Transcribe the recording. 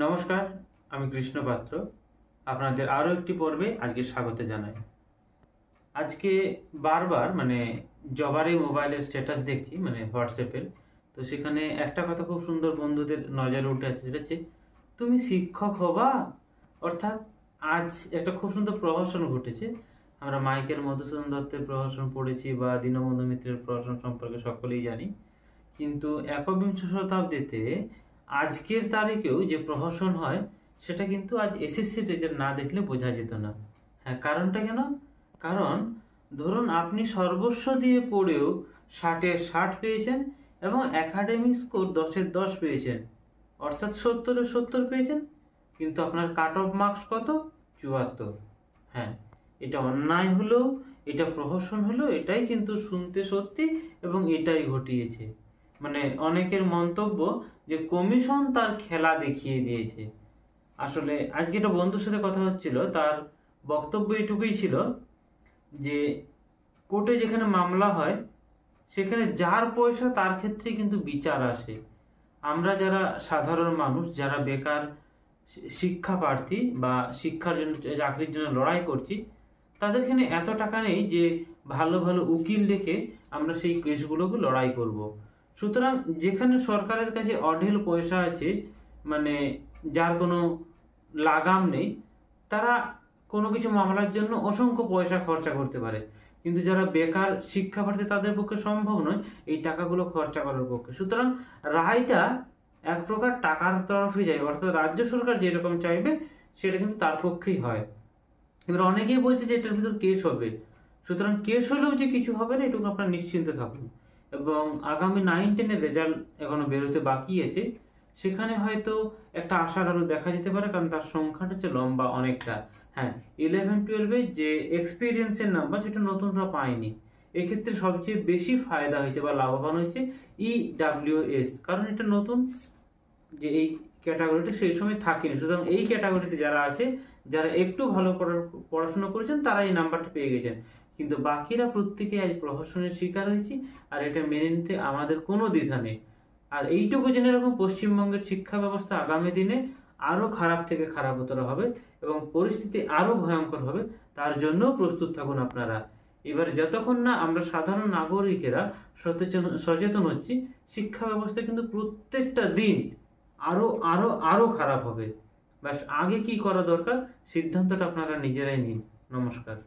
নমস্কার, আমি কৃষ্ণ পাত্র। আপনাদের আরও একটি পর্বে আজকে স্বাগত জানাই। আজকে বারবার জবারই মোবাইলের স্ট্যাটাস দেখছি, হোয়াটসঅ্যাপের। তো সেখানে একটা কথা খুব সুন্দর বন্ধুদের নজরে উঠে আসছে, সেটা হচ্ছে তুমি শিক্ষক হবা। অর্থাৎ আজ একটা খুব সুন্দর প্রহসন ঘটেছে। আমরা মাইকেল মধুসূদন দত্তের প্রহসন পড়েছি বা দীনবন্ধু মিত্রের প্রহসন সম্পর্কে সকলেই জানি, কিন্তু একবিংশ শতাব্দীতে আজকের তারিখেও যে প্রহসন হয় সেটা কিন্তু আজ এসএসসি রেজাল্ট না দেখলে বোঝা যেত না। হ্যাঁ, কারণটা কেন? কারণ ধরুন আপনি সর্বস্ব দিয়ে পড়েও 60-এর 60 পেয়েছেন এবং একাডেমিক স্কোর 10-এর 10 পেয়েছেন, অর্থাৎ 70-এর 70 পেয়েছেন, কিন্তু আপনার কাট অফ মার্কস কত? 74। হ্যাঁ, এটা অন্যায় হলেও, এটা প্রহসন হলেও, এটাই কিন্তু শুনতে সত্যি এবং এটাই ঘটিয়েছে। অনেকের মন্তব্য যে কমিশন তার খেলা দেখিয়ে দিয়েছে। আসলে আজকে একটা বন্ধুর সাথে কথা হচ্ছিল, তার বক্তব্য এটুকুই ছিল যে কোর্টে যেখানে মামলা হয় সেখানে যার পয়সা তার ক্ষেত্রে কিন্তু বিচার আসে। আমরা যারা সাধারণ মানুষ, যারা বেকার শিক্ষা প্রার্থী বা শিক্ষার জন্য, চাকরির জন্য লড়াই করছি, তাদের এখানে এত টাকা নেই যে ভালো ভালো উকিল ডেকে আমরা সেই কেসগুলোকে লড়াই করব। সুতরাং যেখানে সরকারের কাছে অঢেল পয়সা আছে, যার কোনো লাগাম নেই, তারা কোনো কিছু মামলার জন্য অসংখ্য পয়সা খরচা করতে পারে, কিন্তু যারা বেকার শিক্ষা প্রার্থী তাদের পক্ষে সম্ভব নয় এই টাকাগুলো খরচা করার পক্ষে। সুতরাং রায়টা এক প্রকার টাকার তরফে যায়, অর্থাৎ রাজ্য সরকার যেরকম চাইবে সেটা কিন্তু তার পক্ষেই হয়। এবার অনেকেই বলছে যে এটার ভিতর কেস হবে, সুতরাং কেস হলেও যে কিছু হবে না এটুকু আপনার নিশ্চিন্ত থাকুন। এবং আগামী 9-10-এর রেজাল্ট এখনো বেরোতে বাকি আছে, সেখানে হয়তো একটা আশার আলো দেখা যেতে পারে, কারণ তার সংখ্যাটা হচ্ছে লম্বা অনেকটা। হ্যাঁ, 11-12-এ যে এক্সপিরিয়েন্সের নাম্বার সেটা নতুনরা পায়নি। এক্ষেত্রে সবচেয়ে বেশি ফায়দা হয়েছে বা লাভবান হয়েছে EWS, কারণ এটা নতুন, যে এই ক্যাটাগরিটা সেই সময় থাকেনি। সুতরাং এই ক্যাটাগরিতে যারা আছে, যারা একটু ভালো পড়াশোনা করেছেন, তারা এই নাম্বারটা পেয়ে গেছেন, কিন্তু বাকিরা প্রত্যেকে আজ প্রহসনের শিকার হয়েছি, আর এটা মেনে নিতে আমাদের কোনো দ্বিধা নেই। আর এইটুকু জেনে রাখুন, পশ্চিমবঙ্গের শিক্ষা ব্যবস্থা আগামী দিনে আরো খারাপ থেকে খারাপতর হবে এবং পরিস্থিতি আরো ভয়ঙ্কর হবে, তার জন্য প্রস্তুত থাকুন আপনারা। এবারে যতক্ষণ না আমরা সাধারণ নাগরিকেরা সচেতন হচ্ছি, শিক্ষা ব্যবস্থা কিন্তু প্রত্যেকটা দিন আরো আরো আরো খারাপ হবে। ব্যাস, আগে কি করা দরকার সিদ্ধান্তটা আপনারা নিজেরাই নিন। নমস্কার।